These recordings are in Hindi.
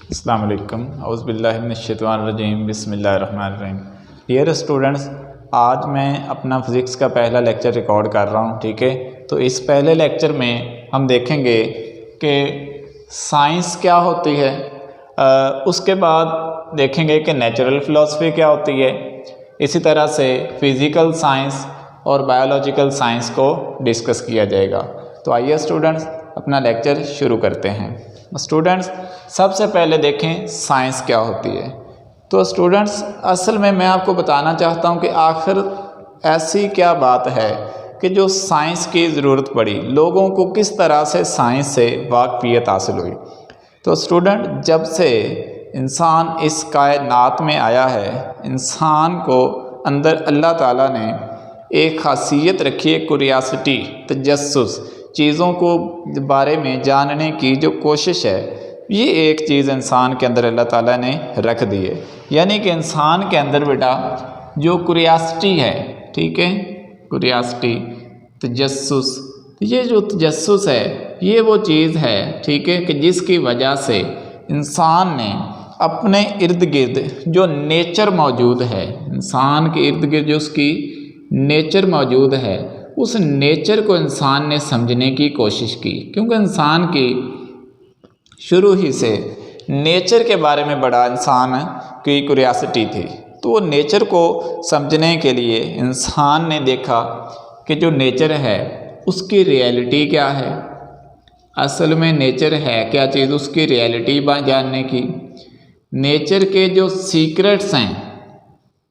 अस्सलाम वालेकुम औज़ुबिल्लाहि मिनश्शैतानिर्रजीम बिस्मिल्लाहिर्रहमानिर्रहीम। डियर स्टूडेंट्स, आज मैं अपना फिज़िक्स का पहला लेक्चर रिकॉर्ड कर रहा हूँ। ठीक है, तो इस पहले लेक्चर में हम देखेंगे कि साइंस क्या होती है, उसके बाद देखेंगे कि नेचुरल फ़िलासफ़ी क्या होती है। इसी तरह से फ़िज़िकल साइंस और बायोलॉजिकल साइंस को डिस्कस किया जाएगा। तो आइए स्टूडेंट्स अपना लेक्चर शुरू करते हैं। स्टूडेंट्स, सबसे पहले देखें साइंस क्या होती है। तो स्टूडेंट्स, असल में मैं आपको बताना चाहता हूं कि आखिर ऐसी क्या बात है कि जो साइंस की ज़रूरत पड़ी, लोगों को किस तरह से साइंस से वाकफियत हासिल हुई। तो स्टूडेंट, जब से इंसान इस कायनात में आया है, इंसान को अंदर अल्लाह ताला ने एक खासियत रखी है, कुरियासिटी, तजस्सुस, चीज़ों को बारे में जानने की जो कोशिश है, ये एक चीज़ इंसान के अंदर अल्लाह ताला ने रख दी है। यानी कि इंसान के अंदर बेटा जो कुरियासिटी है, ठीक है, कुरियासिटी, तजस्सुस, ये जो तजस्सुस है ये वो चीज़ है, ठीक है, कि जिसकी वजह से इंसान ने अपने इर्द गिर्द जो नेचर मौजूद है, इंसान के इर्द गिर्द जो उसकी नेचर मौजूद है, उस नेचर को इंसान ने समझने की कोशिश की। क्योंकि इंसान की शुरू ही से नेचर के बारे में बड़ा इंसान की क्यूरियोसिटी थी। तो वो नेचर को समझने के लिए इंसान ने देखा कि जो नेचर है उसकी रियलिटी क्या है, असल में नेचर है क्या चीज़, उसकी रियलिटी जानने की, नेचर के जो सीक्रेट्स हैं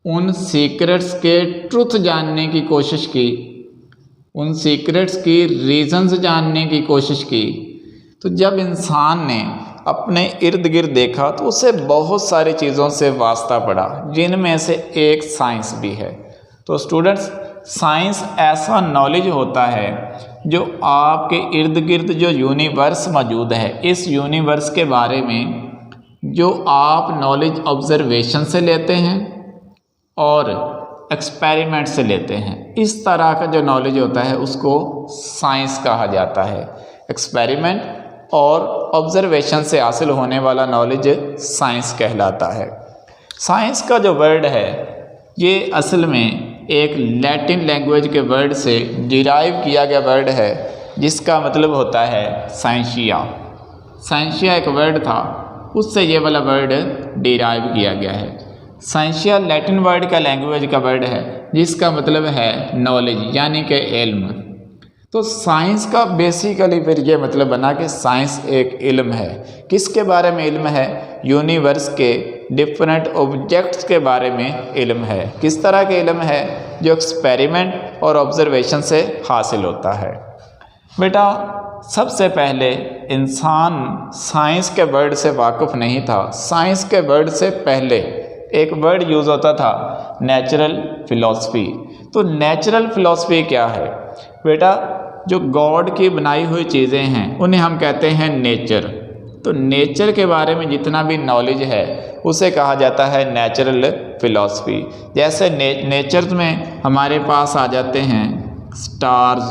उन सीक्रेट्स के ट्रुथ जानने की कोशिश की, उन सीक्रेट्स की रीजंस जानने की कोशिश की। तो जब इंसान ने अपने इर्द गिर्द देखा तो उसे बहुत सारी चीज़ों से वास्ता पड़ा, जिनमें से एक साइंस भी है। तो स्टूडेंट्स, साइंस ऐसा नॉलेज होता है जो आपके इर्द गिर्द जो यूनिवर्स मौजूद है, इस यूनिवर्स के बारे में जो आप नॉलेज ऑब्जर्वेशन से लेते हैं और एक्सपेरिमेंट से लेते हैं, इस तरह का जो नॉलेज होता है उसको साइंस कहा जाता है। एक्सपेरिमेंट और ऑब्जर्वेशन से हासिल होने वाला नॉलेज साइंस कहलाता है। साइंस का जो वर्ड है ये असल में एक लैटिन लैंग्वेज के वर्ड से डिराइव किया गया वर्ड है, जिसका मतलब होता है साइंशिया। साइंशिया एक वर्ड था, उससे ये वाला वर्ड डिराइव किया गया है। साइंशिया लैटिन वर्ड का लैंग्वेज का वर्ड है, जिसका मतलब है नॉलेज, यानी कि इल्म। तो साइंस का बेसिकली फिर ये मतलब बना कि साइंस एक इल्म है। किसके बारे में इल्म है? यूनिवर्स के डिफरेंट ऑब्जेक्ट्स के बारे में इल्म है। किस तरह के इल्म है? जो एक्सपेरिमेंट और ऑब्जर्वेशन से हासिल होता है। बेटा, सबसे पहले इंसान साइंस के वर्ड से वाकिफ़ नहीं था। साइंस के वर्ड से पहले एक वर्ड यूज़ होता था नेचुरल फ़िलासफ़ी। तो नेचुरल फ़िलासफ़ी क्या है? बेटा, जो गॉड की बनाई हुई चीज़ें हैं उन्हें हम कहते हैं नेचर। तो नेचर के बारे में जितना भी नॉलेज है उसे कहा जाता है नेचुरल फ़िलासफ़ी। जैसे नेचर में हमारे पास आ जाते हैं स्टार्स,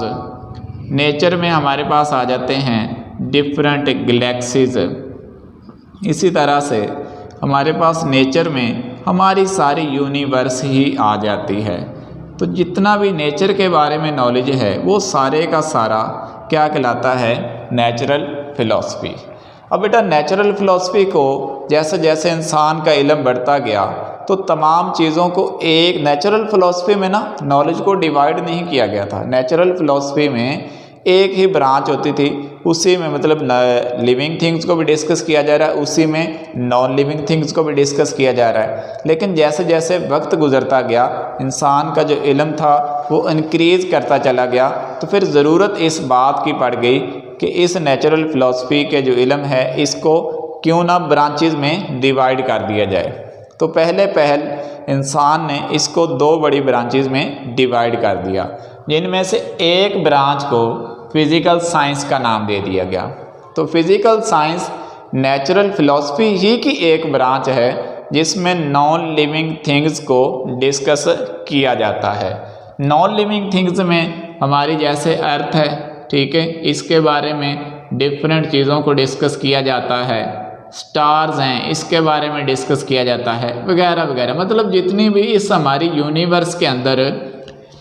नेचर में हमारे पास आ जाते हैं डिफरेंट गैलेक्सीज। इसी तरह से हमारे पास नेचर में हमारी सारी यूनिवर्स ही आ जाती है। तो जितना भी नेचर के बारे में नॉलेज है वो सारे का सारा क्या कहलाता है? Natural philosophy. अब बेटा, नेचुरल फ़िलासफ़ी को जैसे जैसे इंसान का इल्म बढ़ता गया तो तमाम चीज़ों को एक नेचुरल फ़िलासफ़ी में ना नॉलेज को डिवाइड नहीं किया गया था। नेचुरल फ़िलासफ़ी में एक ही ब्रांच होती थी, उसी में मतलब लिविंग थिंग्स को भी डिस्कस किया जा रहा है, उसी में नॉन लिविंग थिंग्स को भी डिस्कस किया जा रहा है। लेकिन जैसे जैसे वक्त गुजरता गया, इंसान का जो इल्म था वो इनक्रीज़ करता चला गया। तो फिर ज़रूरत इस बात की पड़ गई कि इस नेचुरल फ़िलासफ़ी के जो इल्म है इसको क्यों ना ब्रांचेज़ में डिवाइड कर दिया जाए। तो पहले इंसान ने इसको दो बड़ी ब्रांचेज़ में डिवाइड कर दिया, जिनमें से एक ब्रांच को फ़िज़िकल साइंस का नाम दे दिया गया। तो फ़िज़िकल साइंस नेचुरल फ़िलासफ़ी ही की एक ब्रांच है जिसमें नॉन लिविंग थिंग्स को डिस्कस किया जाता है। नॉन लिविंग थिंग्स में हमारी जैसे अर्थ है, ठीक है, इसके बारे में डिफरेंट चीज़ों को डिस्कस किया जाता है। स्टार्स हैं इसके बारे में डिस्कस किया जाता है, वगैरह वगैरह। मतलब जितनी भी इस हमारी यूनिवर्स के अंदर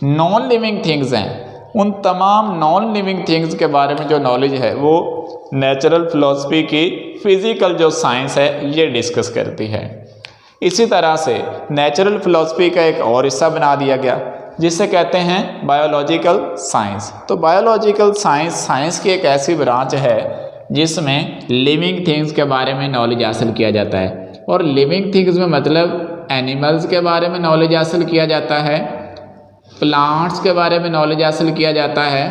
नॉन लिविंग थिंग्स हैं, उन तमाम नॉन लिविंग थिंग्स के बारे में जो नॉलेज है वो नेचुरल फिलॉसफी की फिज़िकल जो साइंस है ये डिस्कस करती है। इसी तरह से नेचुरल फिलॉसफी का एक और हिस्सा बना दिया गया जिसे कहते हैं बायोलॉजिकल साइंस। तो बायोलॉजिकल साइंस की एक ऐसी ब्रांच है जिसमें लिविंग थिंग्स के बारे में नॉलेज हासिल किया जाता है। और लिविंग थिंग्स में मतलब एनिमल्स के बारे में नॉलेज हासिल किया जाता है, प्लांट्स के बारे में नॉलेज हासिल किया जाता है,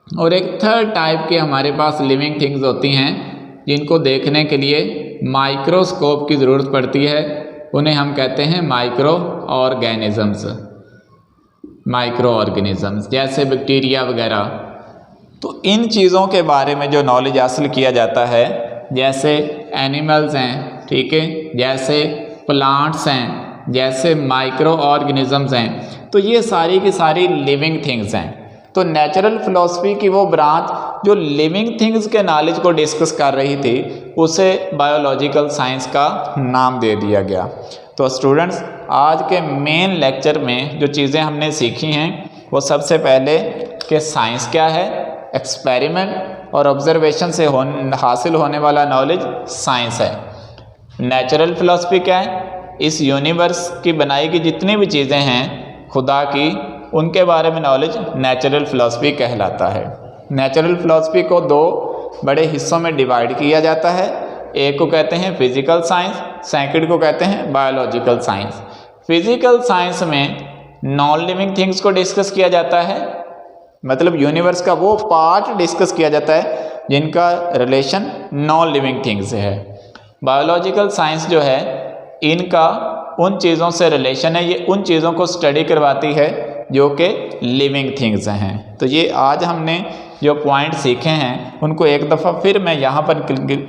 और एक थर्ड टाइप के हमारे पास लिविंग थिंग्स होती हैं जिनको देखने के लिए माइक्रोस्कोप की ज़रूरत पड़ती है। उन्हें हम कहते हैं माइक्रो ऑर्गेनिज़म्स जैसे बैक्टीरिया वगैरह। तो इन चीज़ों के बारे में जो नॉलेज हासिल किया जाता है, जैसे एनिमल्स हैं, ठीक है, जैसे प्लांट्स हैं, जैसे माइक्रो ऑर्गेनिज़म्स हैं, तो ये सारी की सारी लिविंग थिंग्स हैं। तो नेचुरल फिलॉसफी की वो ब्रांच जो लिविंग थिंग्स के नॉलेज को डिस्कस कर रही थी उसे बायोलॉजिकल साइंस का नाम दे दिया गया। तो स्टूडेंट्स, आज के मेन लेक्चर में जो चीज़ें हमने सीखी हैं वो सबसे पहले कि साइंस क्या है, एक्सपेरिमेंट और ऑब्जर्वेशन से हासिल होने वाला नॉलेज साइंस है। नेचुरल फिलॉसफी क्या है, इस यूनिवर्स की बनाई की जितनी भी चीज़ें हैं खुदा की, उनके बारे में नॉलेज नेचुरल फिलॉसफी कहलाता है। नेचुरल फिलॉसफी को दो बड़े हिस्सों में डिवाइड किया जाता है। एक को कहते हैं फिजिकल साइंस, सेकंड को कहते हैं बायोलॉजिकल साइंस। फिजिकल साइंस में नॉन लिविंग थिंग्स को डिस्कस किया जाता है, मतलब यूनिवर्स का वो पार्ट डिस्कस किया जाता है जिनका रिलेशन नॉन लिविंग थिंग्स से है। बायोलॉजिकल साइंस जो है इनका उन चीज़ों से रिलेशन है, ये उन चीज़ों को स्टडी करवाती है जो कि लिविंग थिंग्स हैं। तो ये आज हमने जो पॉइंट सीखे हैं उनको एक दफ़ा फिर मैं यहाँ पर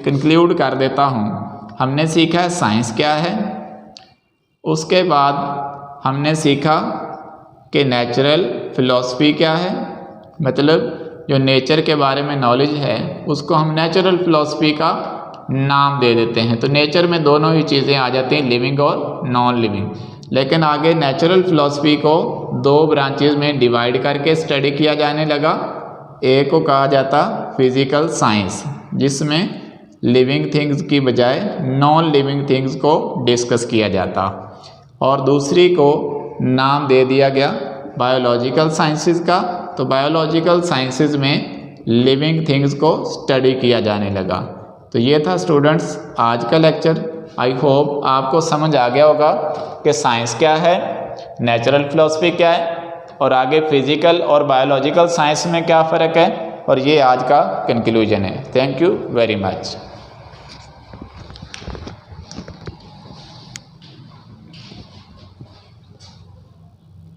कंक्लूड कर देता हूँ। हमने सीखा है साइंस क्या है, उसके बाद हमने सीखा कि नेचुरल फिलॉसफी क्या है, मतलब जो नेचर के बारे में नॉलेज है उसको हम नेचुरल फिलॉसफी का नाम दे देते हैं। तो नेचर में दोनों ही चीज़ें आ जाती हैं, लिविंग और नॉन लिविंग। लेकिन आगे नेचुरल फिलॉसफी को दो ब्रांचेज में डिवाइड करके स्टडी किया जाने लगा। एक को कहा जाता फिजिकल साइंस जिसमें लिविंग थिंग्स की बजाय नॉन लिविंग थिंग्स को डिस्कस किया जाता, और दूसरी को नाम दे दिया गया बायोलॉजिकल साइंसेस का। तो बायोलॉजिकल साइंसेस में लिविंग थिंग्स को स्टडी किया जाने लगा। तो ये था स्टूडेंट्स आज का लेक्चर। आई होप आपको समझ आ गया होगा कि साइंस क्या है, नेचुरल फिलॉसफी क्या है, और आगे फिजिकल और बायोलॉजिकल साइंस में क्या फ़र्क है, और ये आज का कंक्लूजन है। Thank you very much.